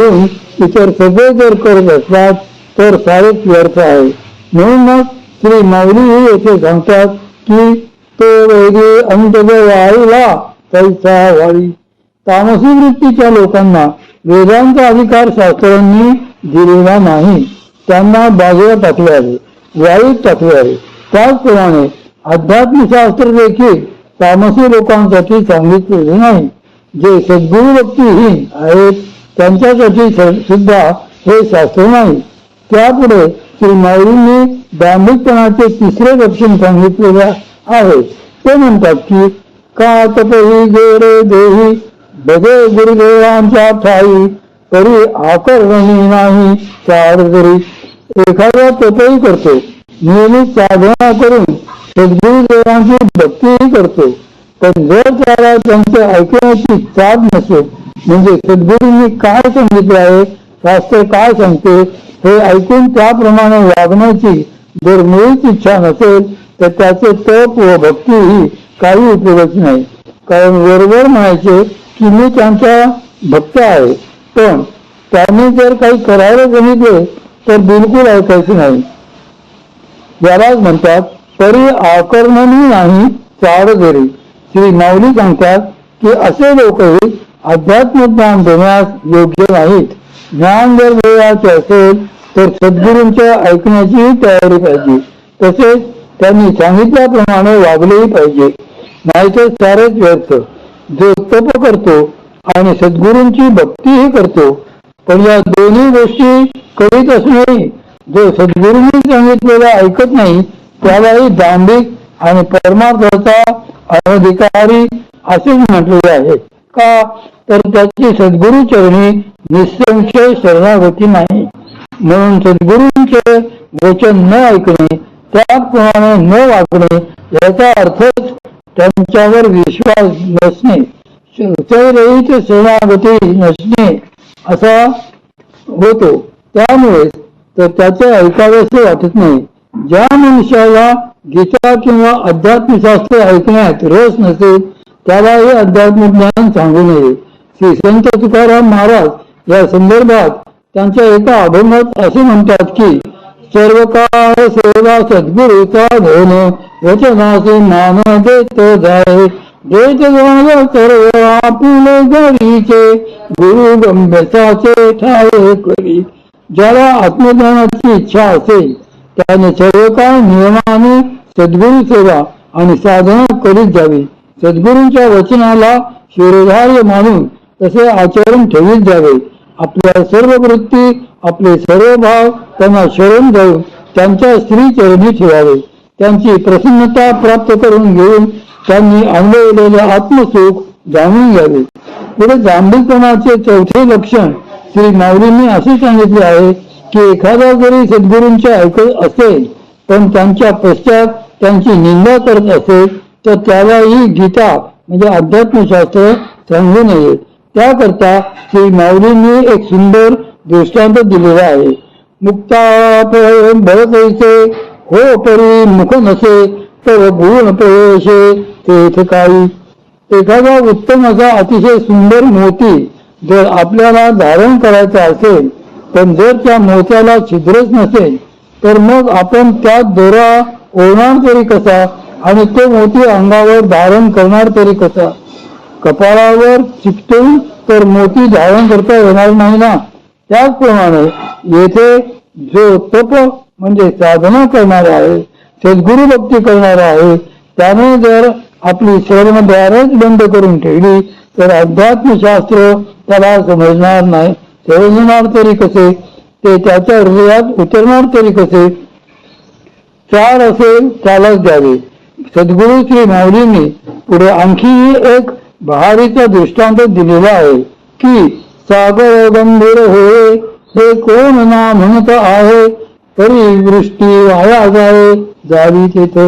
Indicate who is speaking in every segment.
Speaker 1: सोडून इतर सगळे जर करत असतात तर सारेच व्यर्थ आहे. म्हणूनच श्री माऊली येथे सांगतात की तो वैरी अंतज वाळीला तैसा वाळी. तामसी वृत्तीच्या लोकांना वेदांत अधिकार शास्त्रांनी दिलेला नाही, त्यांना बाजूला टाकले आहे, वाईट टाकले आहे. त्याचप्रमाणे अध्यात्मशास्त्र देखील तामसी लोकांसाठी सांगितलेले नाही. जे सद्गुरु भक्तीहीन आहेत त्यांच्यासाठी सुद्धा हे शास्त्र नाही. त्यापुढे श्री माऊलींनी दांभिकपणाचे तिसरे लक्षण सांगितलेले आहे. ते म्हणतात की का तपही गेरे देही बदे गुरुदेवांच्या ठाई तरी आकर्षणी नाही चार जरी. एखादा तपही करतो, नियमित साधना करून सद्गुरुदेवांची भक्तीही करतो, पण जर त्याला त्यांचे ऐकण्याची चाल नसेल, म्हणजे सद्गुरूंनी काय सांगितले आहे, शास्त्र काय सांगते हे ऐकून त्याप्रमाणे वागण्याची जर मुळीच इच्छा नसेल तर त्याचे तप व भक्ती ही काही उपयोगाची नाही. कारण वरवर म्हणायचे की मी त्यांचा भक्त आहे, पण त्यांनी जर काही करायला सांगितले तर बिलकुल ऐकायचे नाही. यालाच म्हणतात तरी आकर्षणी नाही चाड जरी. श्री माऊली सांगतात की असे लोकही अध्यात्म ज्ञान देण्यास योग्य नाहीत. ज्ञान जर मिळवायचे असेल तर सद्गुरूंच्या ऐकण्याचीही तयारी पाहिजे, तसेच त्यांनी सांगितल्याप्रमाणे वागलेही पाहिजे, नाहीतर सारेच व्यर्थ. जो तप करतो आणि सद्गुरूंची भक्तीही करतो, पण या दोन्ही गोष्टी करीत असूनही जो सद्गुरूंनी सांगितलेला ऐकत नाही त्यालाही दांभिक आणि परमार्थाचा अनधिकारी असेच म्हटलेले आहे. का तर त्याची सद्गुरु चरणी निसंशय शरणागती नाही. म्हणून सद्गुरूंचे वचन न ऐकणे, त्याप्रमाणे न वागणे याचा अर्थच त्यांच्यावर विश्वास नसणे, रहित शरणागती नसणे असा होतो. त्यामुळे तर त्याचे ऐकावेसे वाटत नाही. ज्या मनुष्याला गीता किंवा अध्यात्मशास्त्र ऐकण्यात रस नसेल त्याला हे अध्यात्म ज्ञान सांगू नये. श्री संत तुकाराम महाराज या संदर्भात त्यांच्या एका अभंगात असे म्हणतात की सर्व काळ सेवा सद्गुरूचा धन वचनाचे मान देत जाय देत जाय सर्व आपुले घरीचे गुरु गंभीराचे ठाये करी. ज्याला आत्मज्ञानाची इच्छा असेल त्याने सर्व काळ नियमाने सद्गुरु सेवा आणि साधना करीत जावी. सद्गुरूंच्या वचनाला शिरोधार्य मानून तसे आचरण ठेवीत जावे. आपल्या सर्व वृत्ती आपले सर्व भाव त्यांना शरण जाऊन त्यांच्या श्रीचरणी ठेवावे. त्यांची प्रसन्नता प्राप्त करून घेऊन त्यांनी अनुभवलेले आत्मसुख जाणून घ्यावे. पुढे दांभिकपणाचे चौथे लक्षण श्री माऊलींनी असे सांगितले आहे की एखादा जरी सद्गुरूंचे ऐकत असेल पण त्यांच्या पश्चात त्यांची निंदा करत असेल तर त्यालाही गीता म्हणजे अध्यात्मशास्त्र सांगू नये. त्याकरता श्री माऊलींनी एक सुंदर दृष्टांत दिलेला आहे. मुक्ता भरतैसे हो परी मुख नसे तर गुण प्रवेशे तेथ काही. एखादा उत्तम असा अतिशय सुंदर मोती जर आपल्याला धारण करायचा असेल पण जर त्या मोत्याला छिद्रच नसेल तर मग आपण त्यात दोरा ओढणार तरी कसा आणि तो मोती अंगावर धारण करणार तरी कसा. कपाळावर चिकटून तर मोती धारण करता येणार नाही ना. त्याचप्रमाणे येथे जो तप म्हणजे साधना करणारा आहे, सद्गुरु भक्ती करणारा आहे, त्याने जर आपली श्रवणद्वारच बंद करून ठेवली तर अध्यात्मशास्त्र त्याला समजणार नाही. समजणार तरी कसे, ते त्याच्या हृदयात उतरणार तरी कसे. चार असेल त्यालाच द्यावे. सद्गुरु श्री माऊलींनी पुढे आणखी एक बहारीचा दृष्टांत दिलेला आहे की सागर गंभीर होय हे कोण ना म्हणत आहे तरी वृष्टी वाया जावे जावी तेथ.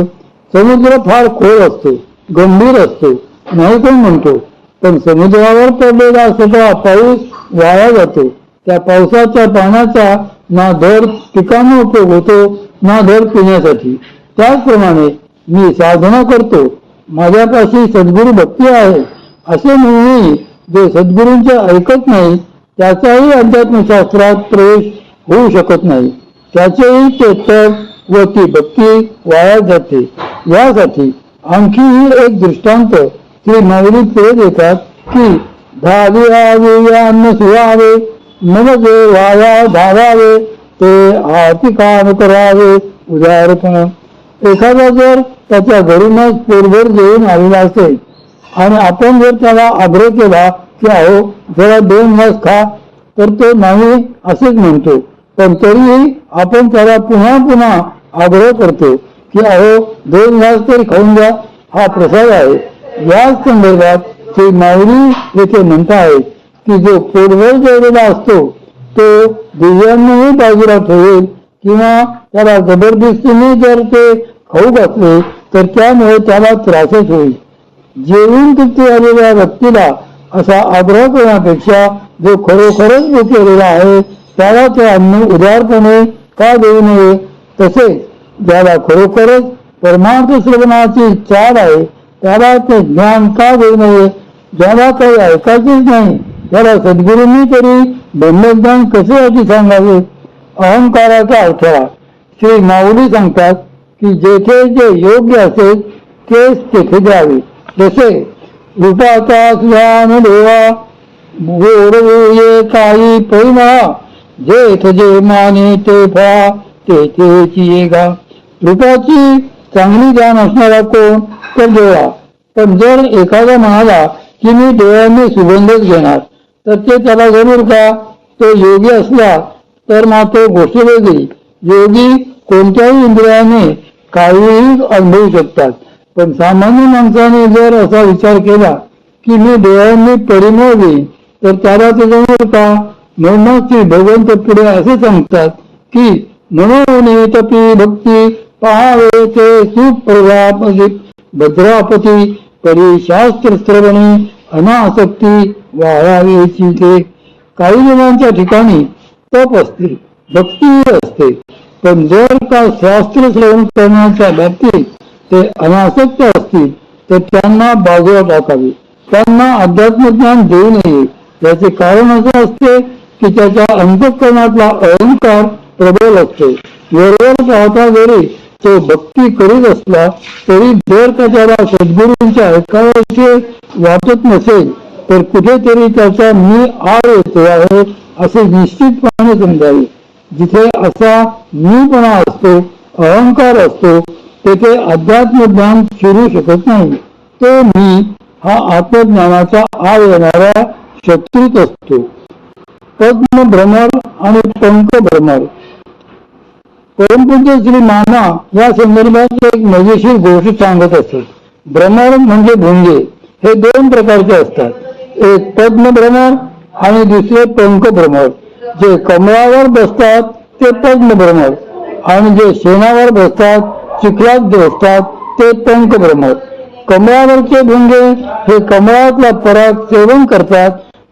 Speaker 1: समुद्र फार खोल असतो, गंभीर असतो नाही कोण म्हणतो, पण समुद्रावर पडलेला सगळा पाऊस वाया जातो. त्या पावसाच्या पाण्याचा ना धड पिकांना उपयोग होतो ना धड पिण्यासाठी. त्याचप्रमाणे मी साधना करतो, माझ्यापाशी सद्गुरु भक्ती आहे असे म्हणूनही जो सद्गुरूंचे ऐकत नाही त्याचाही अध्यात्मशास्त्रात प्रवेश होऊ शकत नाही. त्याचेही ते तप व ती भक्ती वाया जाते. यासाठी आणखीही एक दृष्टांत श्री माऊली पुढे देतात की धावियावे अन्न सुयावे नव जे वाया धावावे ते आरती काम करावे उदारपण. एखादा जर त्याच्या घरूनच पोटभर जेवून आलेला असेल आणि आपण जर त्याला आग्रह केला की अहो जरा 2 घास खा तर तो नाही असेच म्हणतो. पण तरीही आपण त्याला पुन्हा पुन्हा आग्रह करतो की अहो 2 घास तरी खाऊन द्या, हा प्रसाद आहे. याच संदर्भात श्री माऊली येथे म्हणतात की जो पोटभर जेवलेला असतो तो दिव्यांनीही बाजूला ठेवेल किंवा त्याला जबरदस्तीने जर ते खाऊ घातले तर त्यामुळे त्याला त्रासच होईल. जेवून तृप्ती आलेल्या व्यक्तीला असा आग्रह करण्यापेक्षा जो खरोखरच भुकेलेला आहे त्याला ते अन्न उदारपणे का देऊ नये. तसेच ज्याला खरोखरच परमार्थ श्रवणाची चाल आहे त्याला ते ज्ञान का देऊ नये. ज्याला काही ऐकायचेच नाही त्याला सद्गुरूंनी तरी ब्रह्मज्ञान कसे अति सांगावे. अहंकाराचा अडथळा. श्री माऊली सांगतात की जेथे जे योग्य असेल तेच तेथे द्यावे. जसे रूपाचा ज्ञान देवा गोडवे काही पैमा जेथ जे माने ते फा तेथेची येगा. रूपाची चांगली ज्ञान असणारा कोण तर देवा. पण जर एखादा म्हणाला की मी डोळ्यांनी सुगंधच घेणार तर ते त्याला जरूर का. तो योगी असला तर मात्र गोष्ट वेगळी. योगी कोणत्याही इंद्रियाने काहीही अनुभवू शकतात. पण सामान्य माणसाने जर असा विचार केला की मी डोळ्यांनी परिमळ घेईन तर त्याला ते जमणार का. म्हणून श्री भगवंत पुढे असे सांगतात की मनोनी तपी भक्ती पहावे ते सुप्रजापती भद्रापती परी शास्त्र श्रवणी अनासक्ती वाळावेची. ते काही जणांच्या ठिकाणी तप असते, भक्ती असते, पण जर का शास्त्र श्रवण करण्याच्या बाबतीत ते अनासक्त असतील तर त्यांना बाजूला टाकावे. त्यांना अध्यात्मज्ञान देऊ नये. याचे कारण असे असते की त्याच्या अंतःकरणातला अहंकार प्रबल असतो. वरवर पाहता जरी तो भक्ती करीत असला तरी जर का त्याला सद्गुरूंचे ऐकायचे वाटत नसेल तर कुठेतरी त्याचा मी आळ येतो आहे असे निश्चितपणे समजावे. जिथे असा मीपणा असतो, अहंकार असतो, तेथे अध्यात्म ज्ञान शिरू शकत नाही. तो मी हा आत्मज्ञानाचा आळ येणारा शत्रूच असतो. पद्म भ्रमर आणि पंख भ्रमर. परमपूज्य श्री मामा या संदर्भात एक मजेशीर गोष्ट सांगत असतात. भ्रमर म्हणजे भुंगे हे 2 प्रकारचे असतात. एक पद्म भ्रमर आणि दुसरे पंख भ्रमर. जे कमळावर बसतात ते पद्म भ्रमर आणि जे शेणावर बसतात, चिखलात बसतात ते पंख भ्रमर. कमळावरचे भुंगे हे कमळातला पराग सेवन करतात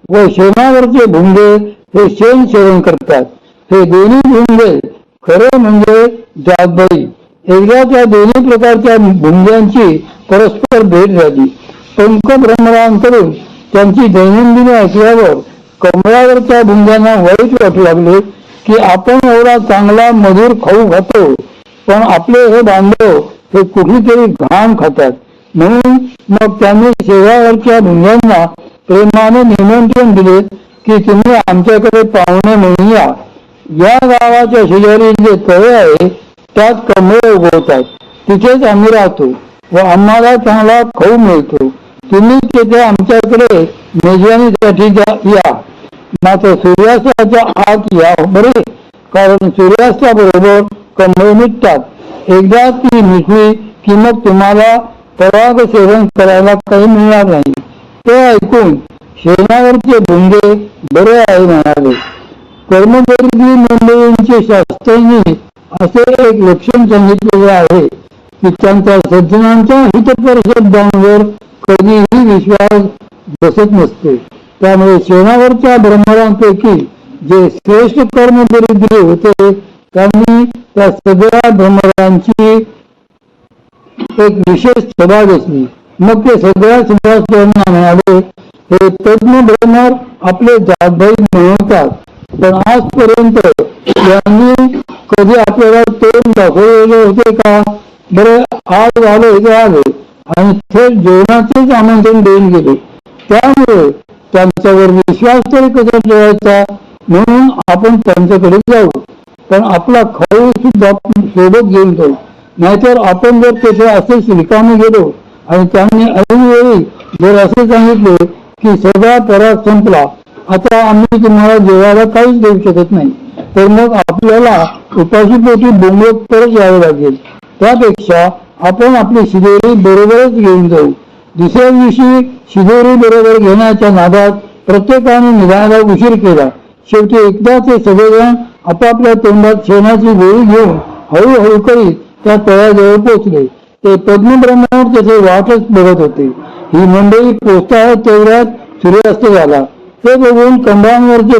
Speaker 1: व शेणावरचे भुंगे हे शेण सेवन करतात. हे दोन्ही भुंगे खरे म्हणजे जातबाई. एकदा त्या दोन्ही प्रकारच्या भुंग्यांची परस्पर भेट झाली. पंख भ्रमरांकडून त्यांची दैनंदिनी ऐकल्यावर कमळावरच्या भुंग्यांना वाईट वाटू लागले की आपण एवढा चांगला मधुर खाऊ खातो पण आपले हे बांधव हे कुठलीतरी घाण खातात. म्हणून मग त्यांनी शेजारच्या भुंग्यांना प्रेमाने निमंत्रण दिले की तुम्ही आमच्याकडे पाहुणे म्हणून या. या गावाच्या शेजारी जे तळे आहे त्यात कमळे उगवतात. तिथेच आम्ही राहतो व आम्हाला चांगला खाऊ मिळतो. तुम्ही तिथे आमच्याकडे मेजवानीसाठी या. मात्र सूर्यास्ताच्या आत या बरे, कारण सूर्यास्ताबरोबर कमळे मिटतात. एकदा ती मिटली की मग तुम्हाला पराग सेवन करायला काही मिळणार नाही. ते ऐकून शेणावरचे भुंगे बरे आहे म्हणाले. कर्मयोगी मंडळींचे शास्त्रांनी असे एक लक्षण सांगितलेले आहे की त्यांचा सज्जनांच्या हितपर शब्दांवर कधीही विश्वास बसत नसतो. त्यामुळे शेणावरच्या भ्रमरांपैकी जे श्रेष्ठ कर्मदरिद्री होते त्यांनी त्या सगळ्या भ्रमरांची एक विशेष सभा घेतली. मग ते सगळ्या सभासदांना म्हणाले हे तज्ञ ब्रह्मर आपले जातभाई म्हणतात, पण आजपर्यंत यांनी कधी आपल्याला तोंड दाखवलेले होते का? बरं, आज आले इथे आले आणि थेट जेवणाचेच आमंत्रण देऊन गेले. त्यामुळे त्यांच्यावर विश्वास तरी कसा ठेवायचा, म्हणून आपण त्यांच्याकडे जाऊ, पण आपला खाऊ सुद्धा सोबत घेऊन जाऊ. नाहीतर आपण जर तेथे असेच रिकामे गेलो आणि त्यांनी ऐनवेळी जर असे सांगितले की सगळा पराग संपला, आता आम्ही तुम्हाला जेवायला काहीच देऊ शकत नाही, तर मग आपल्याला उपाशीपोटी बोंबलत परत यावे लागेल. त्यापेक्षा आपण आपली शिदोरी बरोबरच घेऊन जाऊ. दुसऱ्या दिवशी शिदोरी बरोबर घेण्याच्या नादात प्रत्येकाने निघायला उशीर केला. शेवटी एकदा ते सगळेजण आपापल्या तोंडात शेणाची गोळी घेऊन हळूहळू करीत त्या तळ्याजवळ पोचले. ते पद्मब्रह्मावर त्याचे वाटच बघत होते. ही मंडळी पोचता तेवढ्यात सूर्यास्त झाला. ते बघून कंबांवरचे